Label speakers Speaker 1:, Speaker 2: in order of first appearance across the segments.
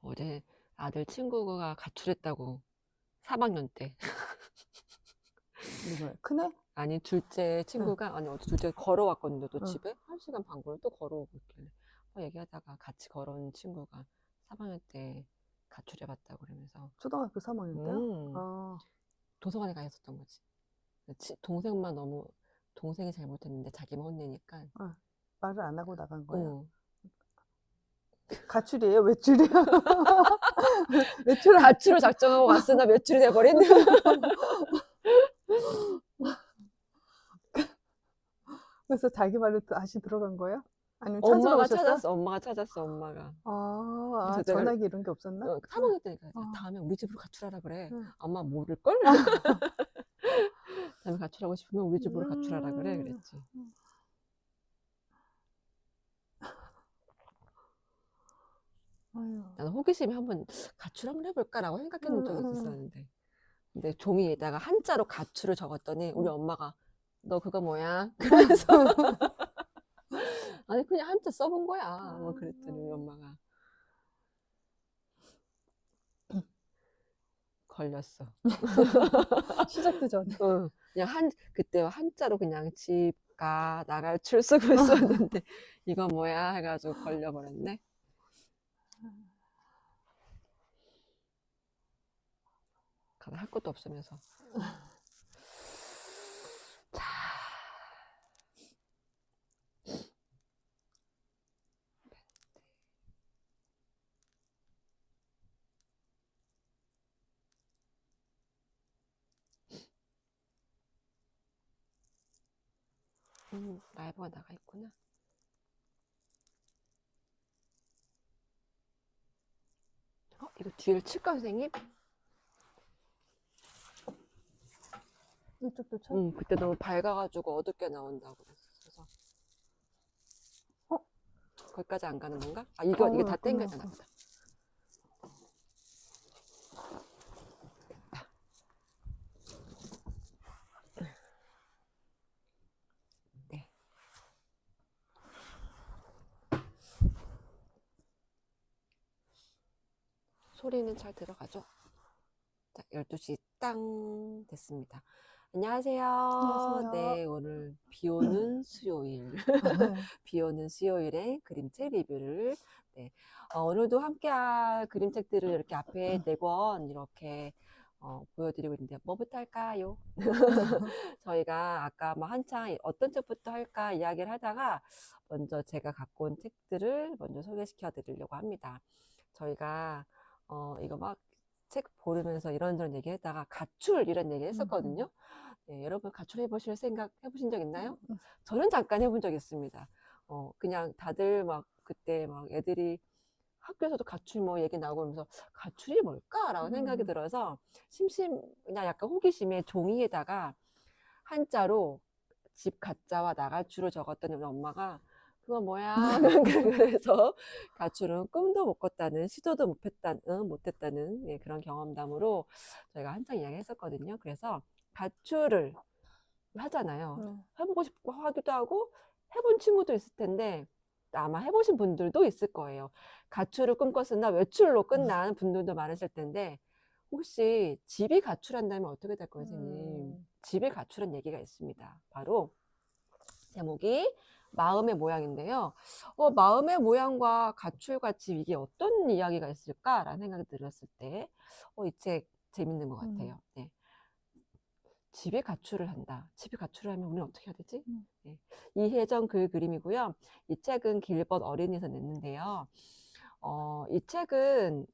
Speaker 1: 어제 아들 친구가 가출했다고. 3학년 때.
Speaker 2: 누구야? 큰애?
Speaker 1: 아니 둘째 친구가 아니 어제 둘째 걸어왔거든요. 또
Speaker 2: 응.
Speaker 1: 집에 1시간 반 걸어 또 걸어오고 있길래 얘기하다가 같이 걸어온 친구가 3학년 때 가출해봤다고 그러면서
Speaker 2: 초등학교 3학년 때요? 아,
Speaker 1: 도서관에 가 있었던 거지. 동생만 너무 동생이 잘못했는데 자기만 혼내니까
Speaker 2: 말을 안 하고 나간 거예요?
Speaker 1: 어.
Speaker 2: 가출이에요? 외출이에요? 외출 안
Speaker 1: 가출을 작정하고 갔으나 외출이 돼버린.
Speaker 2: 그래서 자기 말로 다시 들어간 거예요? 아니면 찾으러
Speaker 1: 엄마가
Speaker 2: 오셨어요?
Speaker 1: 찾았어. 엄마가 찾았어. 엄마가.
Speaker 2: 아,
Speaker 1: 그래서 내가
Speaker 2: 전화기 이런 게 없었나?
Speaker 1: 3학년 때니까
Speaker 2: 어.
Speaker 1: 다음에 우리 집으로 가출하라 그래.
Speaker 2: 응.
Speaker 1: 아마 모를걸? 다음에 가출하고 싶으면 우리 집으로 가출하라 그래. 그랬지.
Speaker 2: 아유.
Speaker 1: 나는 호기심에 한번 가출 한번 해볼까라고 생각했던 적이 있었는데. 근데 종이에다가 한자로 가출을 적었더니 우리 엄마가 너 그거 뭐야? 그래서 아니 그냥 한자 써본 거야. 뭐 그랬더니 우리 엄마가 걸렸어.
Speaker 2: 시작도 전에.
Speaker 1: 그냥 그때 한자로 그냥 집, 가, 나갈 출 쓰고 있었는데 이거 뭐야 해가지고 걸려버렸네. 가서 할 것도 없으면서. 자, 라이브가 나가 있구나. 이거 뒤를 칠까 선생님?
Speaker 2: 이쪽도 쳐?
Speaker 1: 그때 너무 밝아가지고 어둡게 나온다고 그랬어서. 거기까지 안 가는 건가? 아 이게 다 땡겨잖아. 네. 소리는 잘 들어가죠? 자, 12시 땅 됐습니다. 안녕하세요.
Speaker 2: 안녕하세요.
Speaker 1: 네, 오늘 비 오는 수요일. 비 오는 수요일에 그림책 리뷰를, 네. 오늘도 함께할 그림책들을 이렇게 앞에 4권 이렇게 보여드리고 있는데, 뭐부터 할까요? 저희가 아까 뭐 한창 어떤 책부터 할까 이야기를 하다가, 먼저 제가 갖고 온 책들을 먼저 소개시켜 드리려고 합니다. 저희가, 이거 막 책 보면서 이런저런 얘기 했다가 가출 이런 얘기 했었거든요. 네, 여러분 가출 해보실 생각 해보신 적 있나요? 저는 잠깐 해본 적 있습니다. 그냥 다들 막 그때 막 애들이 학교에서도 가출 뭐 얘기 나오고 그러면서 가출이 뭘까라고 생각이 들어서 그냥 약간 호기심에 종이에다가 한자로 집 가짜와 나가주로 적었더니 우리 엄마가 그거 뭐야? 그래서 가출은 꿈도 못 꿨다는 시도도 못했다는 예, 그런 경험담으로 저희가 한창 이야기했었거든요. 그래서 가출을 하잖아요. 해보고 싶고 하기도 하고 해본 친구도 있을 텐데 아마 해보신 분들도 있을 거예요. 가출을 꿈꿨으나 외출로 끝난 분들도 많으실 텐데 혹시 집이 가출한다면 어떻게 될 거예요, 선생님? 집이 가출한 얘기가 있습니다. 바로 제목이 마음의 모양인데요. 마음의 모양과 가출과 집 이게 어떤 이야기가 있을까라는 생각이 들었을 때 이 책 재밌는 것 같아요. 네. 집에 가출을 한다. 집에 가출을 하면 우리는 어떻게 해야 되지? 네. 이혜정 그림이고요. 이 책은 길벗 어린이에서 냈는데요. 이 책은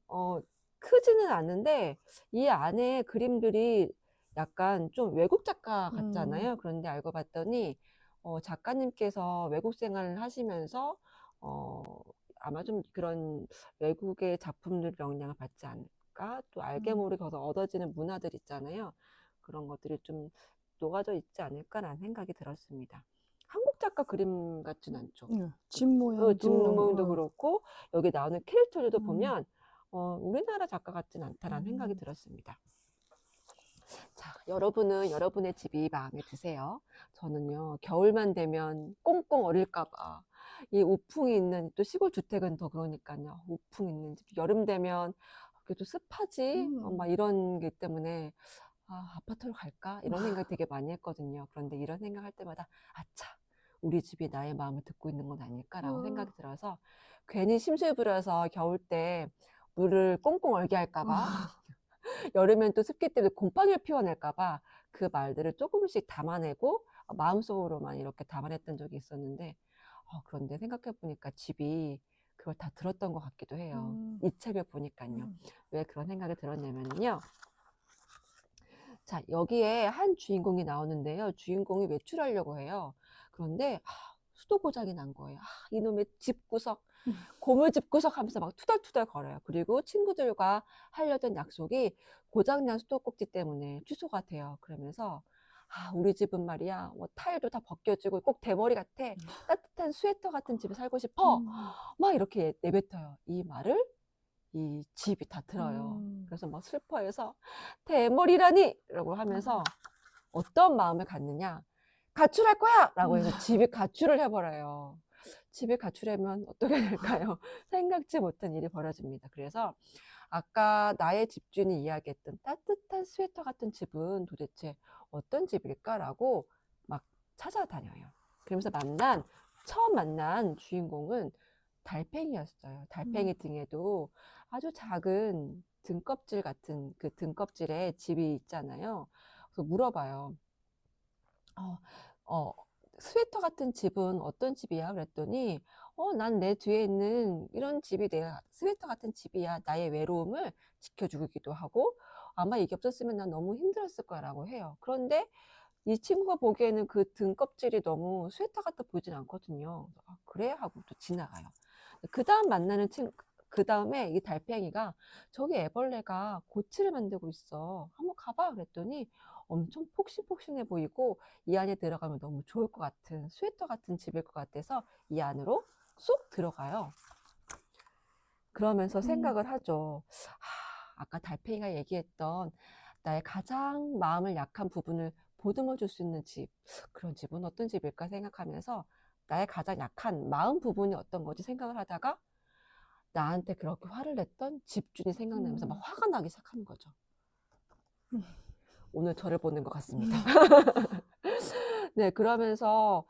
Speaker 1: 크지는 않는데 이 안에 그림들이 약간 좀 외국 작가 같잖아요. 그런데 알고 봤더니 작가님께서 외국 생활을 하시면서 아마 좀 그런 외국의 작품들 영향을 받지 않을까? 또 알게 모르게 거기서 얻어지는 문화들 있잖아요. 그런 것들이 좀 녹아져 있지 않을까라는 생각이 들었습니다. 한국 작가 그림 같진 않죠.
Speaker 2: 집 모양도
Speaker 1: 집 모양도 그렇고 여기 나오는 캐릭터들도 보면 우리나라 작가 같진 않다라는 생각이 들었습니다. 자, 여러분은 여러분의 집이 마음에 드세요? 저는요 겨울만 되면 꽁꽁 얼릴까 봐 이 우풍이 있는 또 시골 주택은 더 그러니까요. 우풍 있는 집. 여름 되면 그래도 습하지? 막 이런 게 때문에 아, 아파트로 갈까? 이런 생각 되게 많이 했거든요. 그런데 이런 생각할 때마다 아차, 우리 집이 나의 마음을 듣고 있는 건 아닐까라고 생각이 들어서 괜히 심술 부려서 겨울 때 물을 꽁꽁 얼게 할까 봐 여름엔 또 습기 때문에 곰팡이를 피워낼까 봐 그 말들을 조금씩 담아내고 마음속으로만 이렇게 담아냈던 적이 있었는데 그런데 생각해 보니까 집이 그걸 다 들었던 것 같기도 해요. 이 책을 보니까요. 왜 그런 생각이 들었냐면요. 자, 여기에 한 주인공이 나오는데요. 주인공이 외출하려고 해요. 그런데 수도 고장이 난 거예요. 이놈의 집구석, 고물 집구석 하면서 막 투덜투덜 걸어요. 그리고 친구들과 하려던 약속이 고장난 수도꼭지 때문에 취소가 돼요. 그러면서 우리 집은 말이야, 뭐 타일도 다 벗겨지고 꼭 대머리 같아. 따뜻한 스웨터 같은 집에 살고 싶어. 막 이렇게 내뱉어요. 이 말을 이 집이 다 들어요. 그래서 막 슬퍼해서 대머리라니! 라고 하면서 어떤 마음을 갖느냐. 가출할 거야! 라고 해서 집이 가출을 해버려요. 집이 가출하면 어떻게 될까요? 생각지 못한 일이 벌어집니다. 그래서 아까 나의 집주인이 이야기했던 따뜻한 스웨터 같은 집은 도대체 어떤 집일까라고 막 찾아다녀요. 그러면서 처음 만난 주인공은 달팽이였어요. 달팽이 등에도 아주 작은 등껍질 같은 그 등껍질에 집이 있잖아요. 그래서 물어봐요. 어, 어, 스웨터 같은 집은 어떤 집이야? 그랬더니, 난 내 뒤에 있는 이런 집이 내가 스웨터 같은 집이야. 나의 외로움을 지켜주기도 하고, 아마 이게 없었으면 난 너무 힘들었을 거라고 해요. 그런데 이 친구가 보기에는 그 등껍질이 너무 스웨터 같아 보이진 않거든요. 그래? 하고 또 지나가요. 그 다음 만나는 그 다음에 이 달팽이가 저기 애벌레가 고치를 만들고 있어. 한번 가봐. 그랬더니 엄청 폭신폭신해 보이고 이 안에 들어가면 너무 좋을 것 같은 스웨터 같은 집일 것 같아서 이 안으로 쏙 들어가요. 그러면서 생각을 하죠. 아까 달팽이가 얘기했던 나의 가장 마음을 약한 부분을 보듬어 줄 수 있는 집, 그런 집은 어떤 집일까 생각하면서 나의 가장 약한 마음 부분이 어떤 거지 생각을 하다가 나한테 그렇게 화를 냈던 집주인이 생각나면서 막 화가 나기 시작하는 거죠. 오늘 저를 보는 것 같습니다. 네, 그러면서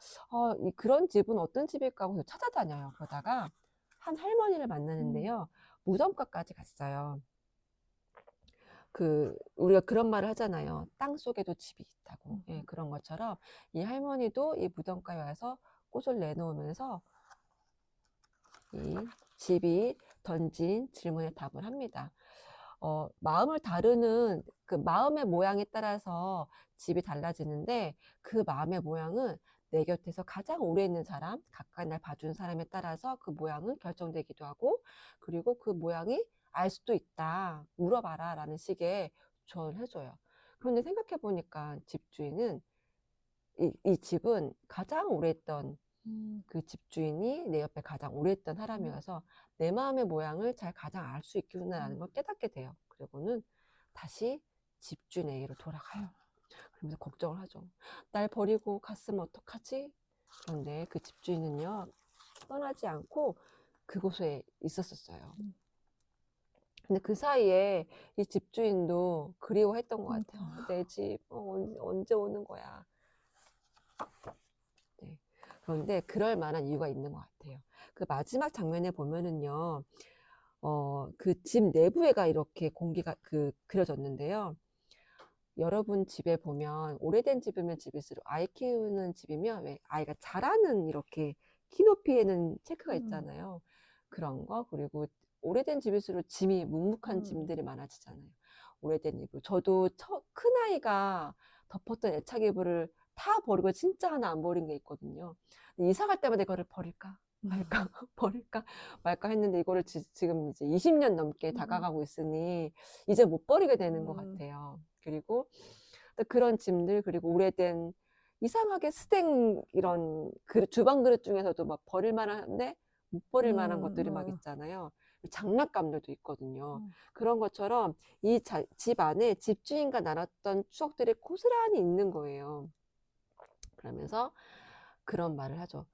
Speaker 1: 그런 집은 어떤 집일까 하고 찾아다녀요. 그러다가 한 할머니를 만나는데요. 무덤가까지 갔어요. 우리가 그런 말을 하잖아요. 땅 속에도 집이 있다고. 예, 그런 것처럼 이 할머니도 이 무덤가에 와서 꽃을 내놓으면서 이 집이 던진 질문에 답을 합니다. 마음을 다루는 그 마음의 모양에 따라서 집이 달라지는데 그 마음의 모양은 내 곁에서 가장 오래 있는 사람, 가까이 날 봐준 사람에 따라서 그 모양은 결정되기도 하고 그리고 그 모양이 알 수도 있다. 물어봐라 라는 식의 조언을 해줘요. 그런데 생각해 보니까 집주인은 이 집은 가장 오래 있던 그 집주인이 내 옆에 가장 오래 있던 사람이어서 내 마음의 모양을 잘 가장 알 수 있구나라는 걸 깨닫게 돼요. 그리고는 다시 집주인에게로 돌아가요. 그러면서 걱정을 하죠. 날 버리고 갔으면 어떡하지? 그런데 그 집주인은요, 떠나지 않고 그곳에 있었어요. 근데 그 사이에 이 집주인도 그리워했던 것 같아요. 내 집, 언제 오는 거야? 네. 그런데 그럴 만한 이유가 있는 것 같아요. 그 마지막 장면에 보면은요, 그 집 내부에가 이렇게 공기가 그려졌는데요. 여러분 집에 보면 오래된 집이면 집일수록 아이 키우는 집이면 왜 아이가 자라는 이렇게 키 높이에는 체크가 있잖아요. 그런 거 그리고 오래된 집일수록 짐이 묵묵한 짐들이 많아지잖아요. 오래된 이불. 저도 큰 아이가 덮었던 애착 이불을 다 버리고 진짜 하나 안 버린 게 있거든요. 이사 갈 때마다 이거를 버릴까 말까 버릴까 말까 했는데 이거를 지금 이제 20년 넘게 다가가고 있으니 이제 못 버리게 되는 것 같아요. 그리고 또 그런 짐들 그리고 오래된 이상하게 스탱 이런 주방 그릇 중에서도 막 버릴 만한데 못 버릴 만한 것들이 막 있잖아요. 장난감들도 있거든요. 그런 것처럼 이 집 안에 집주인과 나눴던 추억들이 고스란히 있는 거예요. 그러면서 그런 말을 하죠.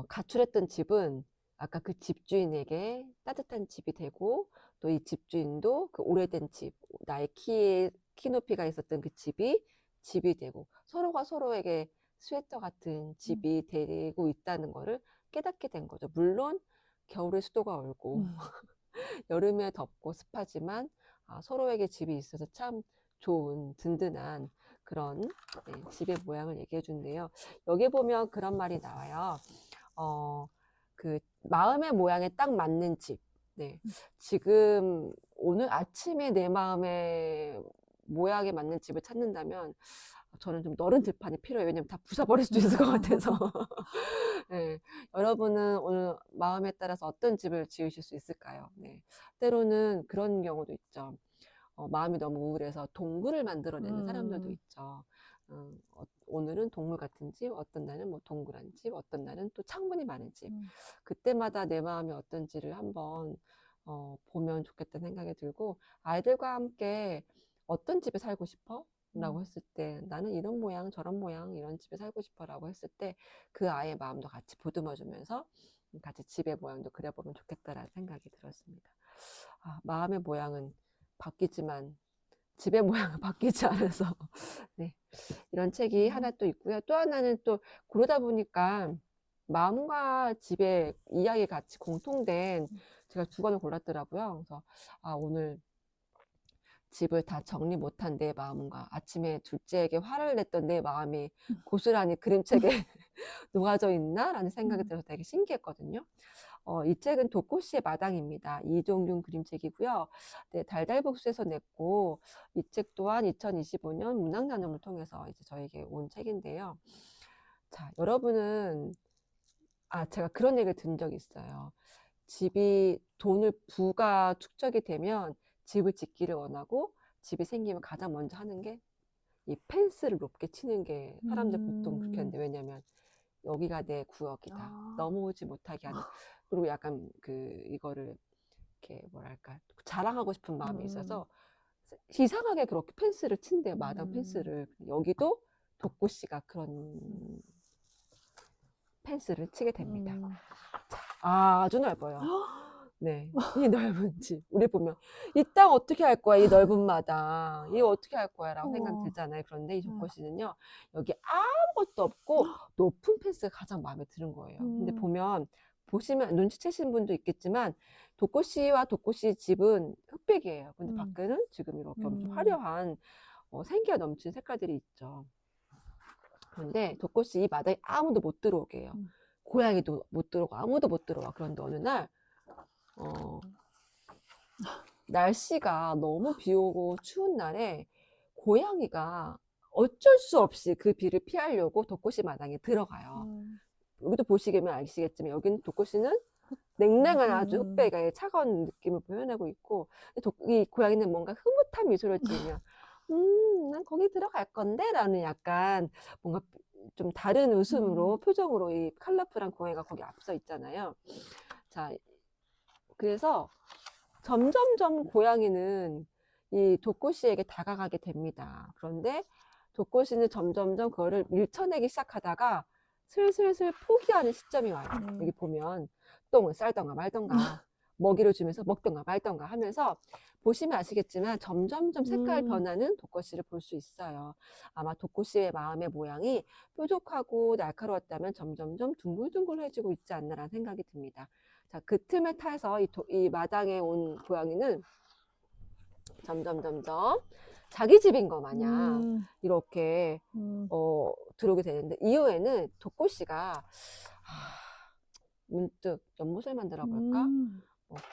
Speaker 1: 가출했던 집은 아까 그 집주인에게 따뜻한 집이 되고 또 이 집주인도 그 오래된 집, 나의 키 높이가 있었던 그 집이 되고 서로가 서로에게 스웨터 같은 집이 되고 있다는 거를 깨닫게 된 거죠. 물론 겨울에 수도가 얼고 여름에 덥고 습하지만 서로에게 집이 있어서 참 좋은 든든한 그런 집의 모양을 얘기해 준대요. 여기 보면 그런 말이 나와요. 그 마음의 모양에 딱 맞는 집. 네. 지금 오늘 아침에 내 마음의 모양에 맞는 집을 찾는다면 저는 좀 넓은 들판이 필요해요. 왜냐면 다 부숴버릴 수도 있을 것 같아서. 네. 여러분은 오늘 마음에 따라서 어떤 집을 지으실 수 있을까요? 네. 때로는 그런 경우도 있죠. 마음이 너무 우울해서 동굴을 만들어내는 사람들도 있죠. 오늘은 동물 같은 집, 어떤 날은 뭐 동굴한 집, 어떤 날은 또 창문이 많은 집. 그때마다 내 마음이 어떤지를 한번 보면 좋겠다는 생각이 들고, 아이들과 함께 어떤 집에 살고 싶어? 라고 했을 때 나는 이런 모양 저런 모양 이런 집에 살고 싶어 라고 했을 때 그 아이의 마음도 같이 보듬어 주면서 같이 집의 모양도 그려보면 좋겠다라는 생각이 들었습니다. 마음의 모양은 바뀌지만 집의 모양은 바뀌지 않아서 네, 이런 책이 하나 또 있고요. 또 하나는 또 고르다 보니까 마음과 집의 이야기 같이 공통된 제가 두 권을 골랐더라고요. 그래서 오늘 집을 다 정리 못한 내 마음과 아침에 둘째에게 화를 냈던 내 마음이 고스란히 그림책에 녹아져 있나? 라는 생각이 들어서 되게 신기했거든요. 이 책은 도코시의 마당입니다. 이종균 그림책이고요. 네, 달달북스에서 냈고 이 책 또한 2025년 문학나눔을 통해서 이제 저에게 온 책인데요. 자, 여러분은 제가 그런 얘기를 들은 적이 있어요. 집이 돈을 부가 축적이 되면 집을 짓기를 원하고 집이 생기면 가장 먼저 하는 게 이 펜스를 높게 치는 게 사람들 보통 그렇게 하는데 왜냐면 여기가 내 구역이다. 넘어오지 못하게 하는. 그리고 약간 이거를 이렇게 뭐랄까 자랑하고 싶은 마음이 있어서 이상하게 그렇게 펜스를 친대요. 마당 펜스를. 여기도 도꼬씨가 그런 펜스를 치게 됩니다. 아주 넓어요. 네, 이 넓은 집. 우리 보면 이 땅 어떻게 할 거야? 이 넓은 마당. 이거 어떻게 할 거야? 라고 생각이 들잖아요. 그런데 이 조코씨는요. 여기 아무것도 없고 높은 펜스가 가장 마음에 드는 거예요. 근데 보시면 눈치채신 분도 있겠지만 도꼬씨와 도꼬씨 집은 흑백이에요. 근데 밖에는 지금 이렇게 엄청 화려한 생기가 넘치는 색깔들이 있죠. 그런데 도꼬씨 이 마당에 아무도 못 들어오게 해요. 고양이도 못 들어오고 아무도 못 들어와. 그런데 어느 날 날씨가 너무 비 오고 추운 날에 고양이가 어쩔 수 없이 그 비를 피하려고 도꼬씨 마당에 들어가요. 여기도 보시면 아시겠지만 여기는 도꼬씨는 냉랭한 아주 흑백의 차가운 느낌을 표현하고 있고 이 고양이는 뭔가 흐뭇한 미소를 지으며 난 거기 들어갈 건데 라는 약간 뭔가 좀 다른 웃음으로 표정으로 이 컬러풀한 고양이가 거기 앞서 있잖아요. 자, 그래서 점점점 고양이는 이 도꼬씨에게 다가가게 됩니다. 그런데 도꼬씨는 점점점 그거를 밀쳐내기 시작하다가 슬슬슬 포기하는 시점이 와요. 여기 보면 똥을 쌀던가 말던가 먹이를 주면서 먹던가 말던가 하면서 보시면 아시겠지만 점점점 색깔 변하는 도꼬씨를 볼 수 있어요. 아마 도꼬씨의 마음의 모양이 뾰족하고 날카로웠다면 점점점 둥글둥글해지고 있지 않나라는 생각이 듭니다. 자, 그 틈을 타서 이 마당에 온 고양이는 점점 자기 집인 거 마냥 이렇게 들어오게 되는데 이후에는 도꼬씨가 문득 연못을 만들어 볼까?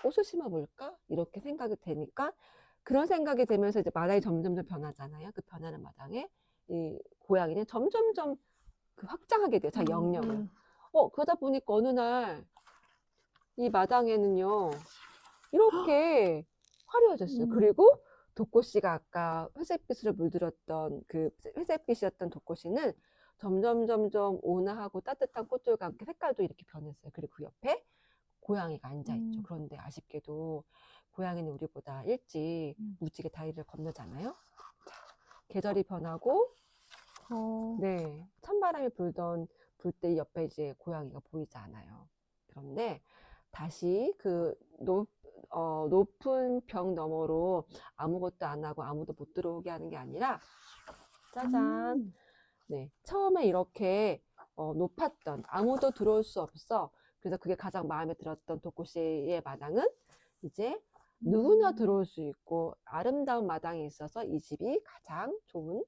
Speaker 1: 꽃을 심어 볼까? 이렇게 생각이 되니까 그런 생각이 되면서 이제 마당이 점점점 변하잖아요. 그 변하는 마당에 이 고양이는 점점점 확장하게 돼요. 자기 영역을. 그러다 보니까 어느 날 이 마당에는요 이렇게 화려해졌어요. 그리고 도꼬씨가 아까 회색빛으로 물들었던 그 회색빛이었던 도꼬씨는 점점 온화하고 따뜻한 꽃들과 함께 색깔도 이렇게 변했어요. 그리고 그 옆에 고양이가 앉아있죠. 그런데 아쉽게도 고양이는 우리보다 일찍 무지개 다리를 건너잖아요. 자, 계절이 변하고 네, 찬바람이 불던 불 때 옆에 이제 고양이가 보이지 않아요. 그런데 다시 그 높은 벽 너머로 아무것도 안 하고 아무도 못 들어오게 하는 게 아니라 짜잔.
Speaker 2: 음.
Speaker 1: 네, 처음에 이렇게 높았던 아무도 들어올 수 없어. 그래서 그게 가장 마음에 들었던 도코시의 마당은 이제 누구나 들어올 수 있고 아름다운 마당이 있어서 이 집이 가장 좋은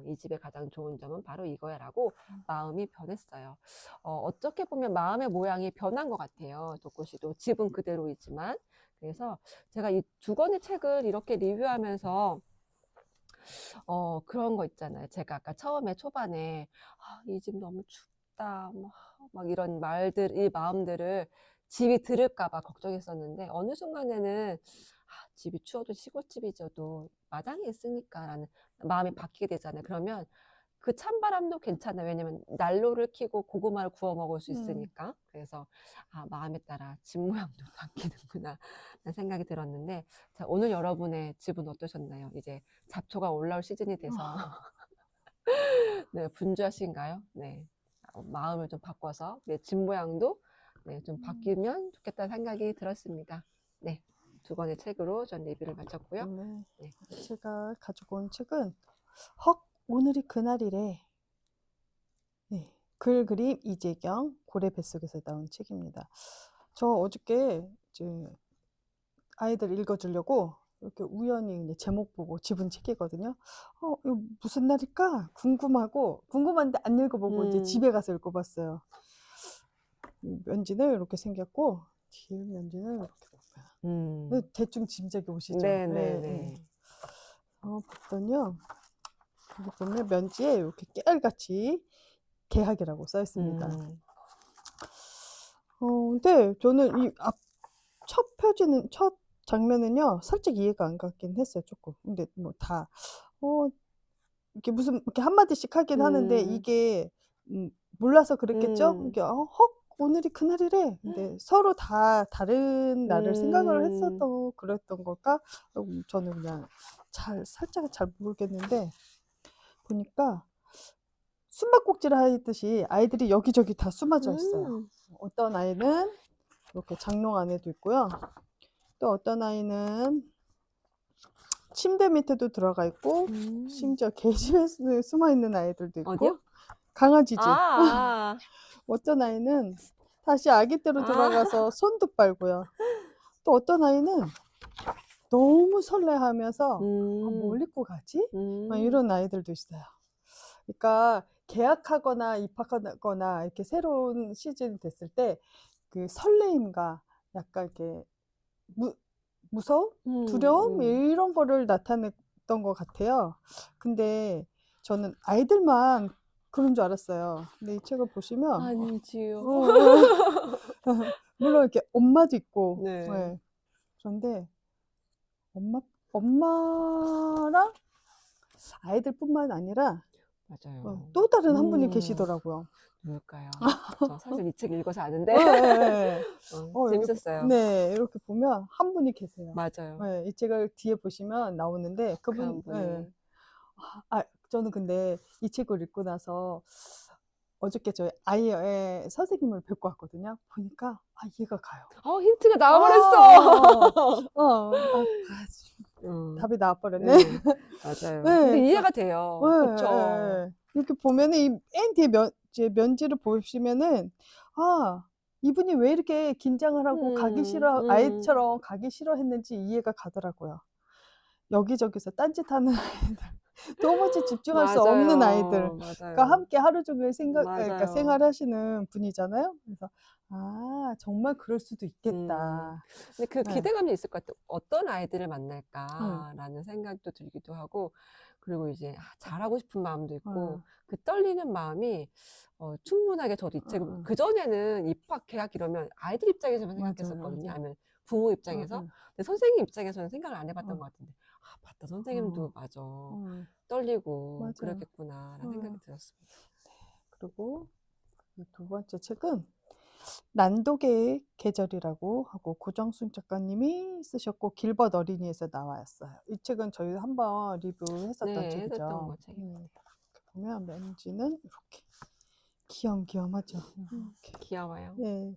Speaker 1: 이 집의 가장 좋은 점은 바로 이거야라고 마음이 변했어요. 어떻게 보면 마음의 모양이 변한 것 같아요. 도코시도 집은 그대로이지만. 그래서 제가 이 두 권의 책을 이렇게 리뷰하면서 그런 거 있잖아요. 제가 아까 처음에 초반에 이 집 너무 춥다 막 이런 이 마음들을 집이 들을까 봐 걱정했었는데 어느 순간에는 집이 추워도 시골집이져도 마당이 있으니까라는 마음이 바뀌게 되잖아요. 그러면 그 찬바람도 괜찮아요. 왜냐면 난로를 켜고 고구마를 구워 먹을 수 있으니까. 그래서 마음에 따라 집 모양도 바뀌는구나 라는 생각이 들었는데, 자, 오늘 여러분의 집은 어떠셨나요? 이제 잡초가 올라올 시즌이 돼서 네, 분주하신가요? 네, 마음을 좀 바꿔서 내 집 모양도 네, 좀 바뀌면 좋겠다는 생각이 들었습니다. 네, 두 권의 책으로 전 리뷰를 마쳤고요.
Speaker 2: 네.
Speaker 1: 네.
Speaker 2: 제가 가지고 온 책은 헉 오늘이 그날이래. 네. 글 그림 이재경 고래 뱃속에서 나온 책입니다. 저 어저께 이제 아이들 읽어주려고 이렇게 우연히 이제 제목 보고 집은 책이거든요. 이거 무슨 날일까? 궁금한데 안 읽어보고 이제 집에 가서 읽어봤어요. 면지는 이렇게 생겼고, 뒤에 면지는 이렇게 보면. 대충 짐작이 오시죠?
Speaker 1: 네네네.
Speaker 2: 봤더니요. 여기 보면 면지에 이렇게 깨알같이 계약이라고 써 있습니다. 근데 저는 이 첫 장면은요, 살짝 이해가 안 갔긴 했어요, 조금. 근데 뭐 이렇게 무슨, 이렇게 한마디씩 하긴 하는데, 이게, 몰라서 그랬겠죠? 이게, 오늘이 그날이래. 근데 서로 다 다른 날을 생각을 그랬던 걸까? 저는 그냥 살짝은 잘 모르겠는데, 보니까 숨바꼭질 하듯이 아이들이 여기저기 다 숨어져 있어요. 어떤 아이는 이렇게 장롱 안에도 있고요. 또 어떤 아이는 침대 밑에도 들어가 있고, 심지어 개집에 숨어 있는 아이들도 있고,
Speaker 1: 어디요?
Speaker 2: 강아지 집. 어떤 아이는 다시 아기 때로 돌아가서 손도 빨고요. 또 어떤 아이는 너무 설레하면서 뭘 입고 가지? 막 이런 아이들도 있어요. 그러니까 계약하거나 입학하거나 이렇게 새로운 시즌이 됐을 때 그 설레임과 약간 이렇게 무서움? 두려움? 이런 거를 나타냈던 것 같아요. 근데 저는 아이들만 그런 줄 알았어요. 근데 이 책을 보시면
Speaker 1: 아니지요.
Speaker 2: 물론 이렇게 엄마도 있고,
Speaker 1: 네.
Speaker 2: 네. 그런데 엄마랑 아이들뿐만 아니라
Speaker 1: 맞아요.
Speaker 2: 또 다른 한 분이 계시더라고요.
Speaker 1: 누굴까요? 저 사실 이 책 읽어서 아는데 재밌었어요.
Speaker 2: 네, 이렇게 보면 한 분이 계세요.
Speaker 1: 맞아요.
Speaker 2: 네, 이 책을 뒤에 보시면 나오는데
Speaker 1: 그 한 분이.
Speaker 2: 저는 근데 이 책을 읽고 나서 어저께 저희 아이의 선생님을 뵙고 왔거든요. 보니까 이해가 가요.
Speaker 1: 힌트가 나와버렸어.
Speaker 2: 답이 나와버렸네.
Speaker 1: 맞아요.
Speaker 2: 네,
Speaker 1: 근데 이해가 돼요. 그쵸.
Speaker 2: 이렇게 보면은 이 맨 뒤에 면지를 보시면은 이분이 왜 이렇게 긴장을 하고 아이처럼 가기 싫어했는지 이해가 가더라고요. 여기저기서 딴짓하는 아이들, 도무지 집중할 수 없는 아이들과 함께 하루 종일 그러니까 생활하시는 분이잖아요. 그래서 정말 그럴 수도 있겠다.
Speaker 1: 근데 그 기대감이 있을 것 같아요. 어떤 아이들을 만날까라는 생각도 들기도 하고, 그리고 이제 잘하고 싶은 마음도 있고, 그 떨리는 마음이 충분하게 저도 이 책을 그전에는 입학 계약 이러면 아이들 입장에서만 생각했었거든요. 아니면 부모 입장에서. 근데 선생님 입장에서는 생각을 안 해봤던 것 같은데, 맞다, 선생님도 맞아. 떨리고 그랬겠구나라는 생각이 들었습니다.
Speaker 2: 그리고 두 번째 책은 난독의 계절이라고 하고 고정순 작가님이 쓰셨고 길벗 어린이에서 나왔어요. 이 책은 저희 한번 리뷰했었던 책이죠.
Speaker 1: 했었던 거 책입니다.
Speaker 2: 보면 면지는 이렇게 귀염귀염하죠. 이렇게.
Speaker 1: 귀여워요.
Speaker 2: 예.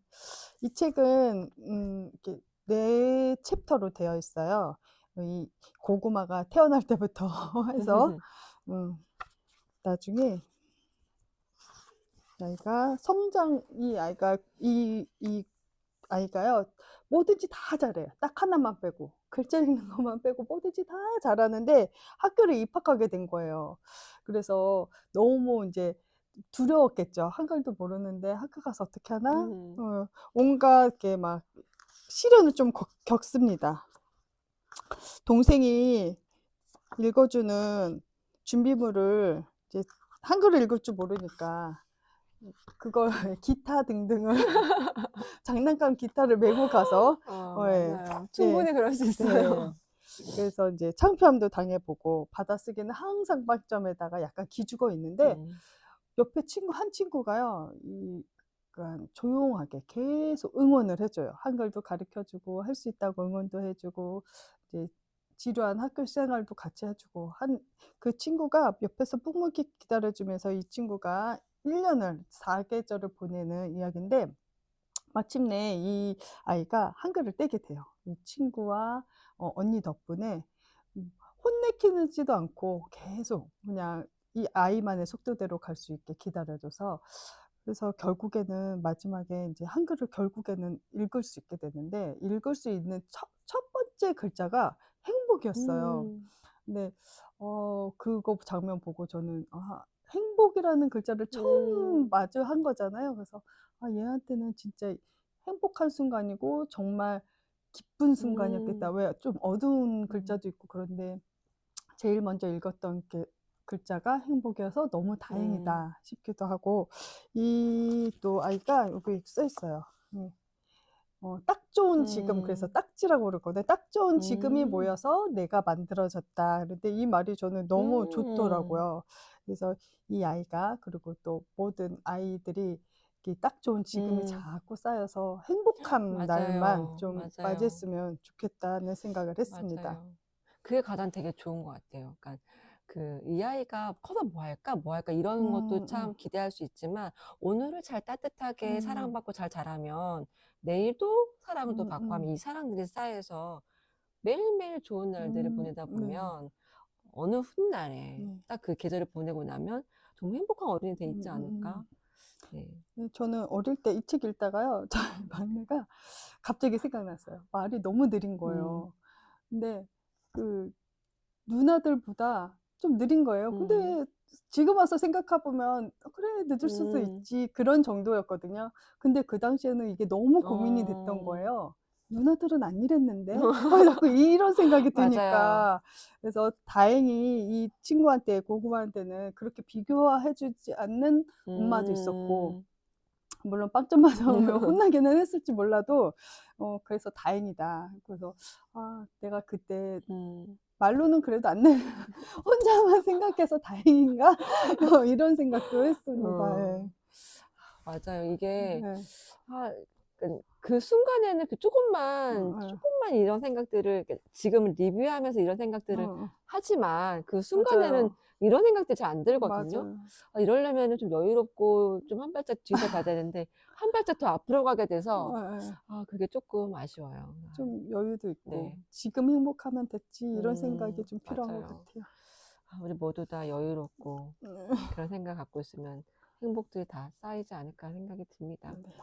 Speaker 2: 이 책은 이렇게 네 챕터로 되어 있어요. 이 고구마가 태어날 때부터 해서 음, 나중에 아이가 성장 이 아이가요 뭐든지 다 잘해요. 딱 하나만 빼고 글자 읽는 것만 빼고 뭐든지 다 잘하는데 학교를 입학하게 된 거예요. 그래서 너무 이제 두려웠겠죠. 한글도 모르는데 학교 가서 어떻게 하나? 온갖 이렇게 막 시련을 좀 겪습니다. 동생이 읽어주는 준비물을 이제 한글을 읽을 줄 모르니까 그걸 기타 등등을 장난감 기타를 메고 가서 예.
Speaker 1: 맞아요.
Speaker 2: 예.
Speaker 1: 충분히 그럴 수 있어요.
Speaker 2: 네. 그래서 이제 창피함도 당해보고 받아쓰기는 항상 빵점에다가 약간 기죽어 있는데 옆에 한 친구가요 그러니까 조용하게 계속 응원을 해줘요. 한글도 가르쳐주고 할 수 있다고 응원도 해주고 이제 지루한 학교 생활도 같이 해주고 그 친구가 옆에서 묵묵히 기다려주면서 이 친구가 1년을 4계절을 보내는 이야기인데 마침내 이 아이가 한글을 떼게 돼요. 이 친구와 언니 덕분에 혼내키지도 않고 계속 그냥 이 아이만의 속도대로 갈 수 있게 기다려줘서 그래서 결국에는 마지막에 이제 한글을 결국에는 읽을 수 있게 되는데 읽을 수 있는 첫 번째 글자가 행복이었어요. 근데 그거 장면 보고 저는 행복이라는 글자를 처음 마주한 거잖아요. 그래서 얘한테는 진짜 행복한 순간이고 정말 기쁜 순간이었겠다. 왜 좀 어두운 글자도 있고 그런데 제일 먼저 읽었던 글자가 행복이어서 너무 다행이다 싶기도 하고 이 또 아이가 여기 써 있어요. 딱 좋은 지금 그래서 딱지라고 그러거든요. 딱 좋은 지금이 모여서 내가 만들어졌다. 그런데 이 말이 저는 너무 좋더라고요. 그래서 이 아이가 그리고 또 모든 아이들이 이 딱 좋은 지금이 자꾸 쌓여서 행복한 날만
Speaker 1: 맞아요.
Speaker 2: 좀
Speaker 1: 맞아요.
Speaker 2: 맞이했으면 좋겠다는 생각을 했습니다.
Speaker 1: 맞아요. 그게 가장 되게 좋은 것 같아요. 그러니까 이 아이가 커서 뭐 할까? 뭐 할까? 이런 것도 참 기대할 수 있지만 오늘을 잘 따뜻하게 사랑받고 잘 자라면 내일도 사랑도 받고 하면 이 사랑들이 쌓여서 매일매일 좋은 날들을 보내다
Speaker 2: 네.
Speaker 1: 보면 어느 훗날에 딱 그 계절을 보내고 나면 정말 행복한 어른이 돼 있지 않을까? 네.
Speaker 2: 저는 어릴 때 이 책 읽다가요. 저희 막내가 갑자기 생각났어요. 말이 너무 느린 거예요. 근데 그 누나들보다 좀 느린 거예요. 근데 지금 와서 생각해 보면 '그래 늦을 수도 있지.' 그런 정도였거든요. 근데 그 당시에는 이게 너무 고민이 됐던 거예요. '누나들은 안 이랬는데?' 자꾸 이런 생각이
Speaker 1: 맞아요.
Speaker 2: 드니까. 그래서 다행히 이 친구한테 고구마한테는 그렇게 비교해 주지 않는 엄마도 있었고
Speaker 1: 음.
Speaker 2: 물론 빵점 맞으면 혼나기는 했을지 몰라도 그래서 다행이다. 그래서 '내가 그때 말로는 그래도 안 내 혼자만 생각해서 다행인가?' 이런 생각도 했습니다. 예.
Speaker 1: 맞아요. 이게
Speaker 2: 네.
Speaker 1: 그 순간에는 그
Speaker 2: 예.
Speaker 1: 조금만 이런 생각들을 지금 리뷰하면서 이런 생각들을
Speaker 2: 어.
Speaker 1: 하지만 그 순간에는
Speaker 2: 맞아요.
Speaker 1: 이런 생각들이 잘 안 들거든요.
Speaker 2: 맞아요.
Speaker 1: 이러려면은 좀 여유롭고 좀 한 발짝 뒤서 가야 되는데 한 발짝 더 앞으로 가게 돼서
Speaker 2: 예예.
Speaker 1: 그게 조금 아쉬워요.
Speaker 2: 좀 여유도 있고
Speaker 1: 네.
Speaker 2: '지금 행복하면 됐지.' 이런 생각이 좀 필요한 것
Speaker 1: 맞아요.
Speaker 2: 같아요.
Speaker 1: 우리 모두 다 여유롭고
Speaker 2: 음.
Speaker 1: 그런 생각 갖고 있으면 행복들이 다 쌓이지 않을까 생각이 듭니다.
Speaker 2: 네.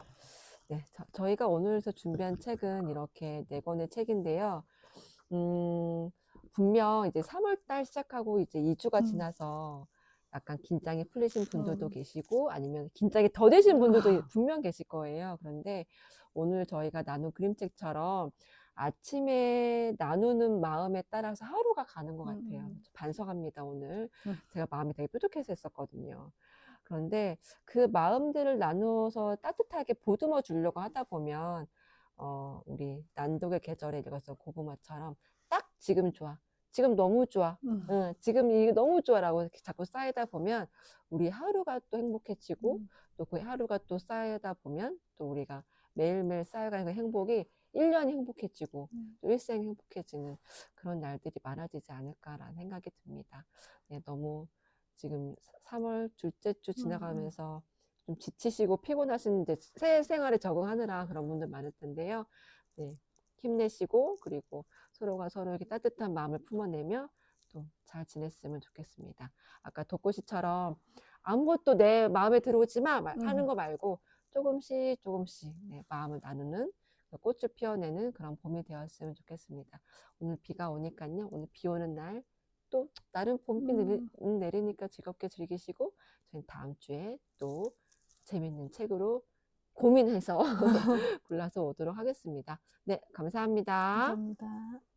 Speaker 1: 네, 저희가 오늘서 준비한 책은 이렇게 4권의 책인데요. 분명 이제 3월 달 시작하고 이제 2주가 지나서 약간 긴장이 풀리신 분들도 계시고 아니면 긴장이 더디신 분들도 분명 계실 거예요. 그런데 오늘 저희가 나눈 그림책처럼 아침에 나누는 마음에 따라서 하루가 가는 것 같아요. 반성합니다, 오늘. 제가 마음이 되게 뾰족해서 했었거든요. 그런데 그 마음들을 나누어서 따뜻하게 보듬어 주려고 하다 보면 우리 난독의 계절에 읽어서 고구마처럼 딱 지금 좋아. 지금 너무 좋아. 응, 지금 이게 너무 좋아라고 이렇게 자꾸 쌓이다 보면 우리 하루가 또 행복해지고 또 그 하루가 또 쌓이다 보면 또 우리가 매일매일 쌓여가는 그 행복이 1년이 행복해지고 또 일생이 행복해지는 그런 날들이 많아지지 않을까라는 생각이 듭니다. 네, 너무 지금 3월 둘째 주 지나가면서 좀 지치시고 피곤하신 이제 새 생활에 적응하느라 그런 분들 많을 텐데요. 네, 힘내시고 그리고 서로가 서로 이렇게 따뜻한 마음을 품어내며 또 잘 지냈으면 좋겠습니다. 아까 독고씨처럼 아무것도 내 마음에 들어오지만 하는 거 말고 조금씩 조금씩 네, 마음을 나누는 꽃을 피워내는 그런 봄이 되었으면 좋겠습니다. 오늘 비가 오니까요. 오늘 비 오는 날 또 나름 봄비 내리니까 즐겁게 즐기시고 저희 다음 주에 또 재밌는 책으로 고민해서 골라서 오도록 하겠습니다. 네, 감사합니다.
Speaker 2: 감사합니다.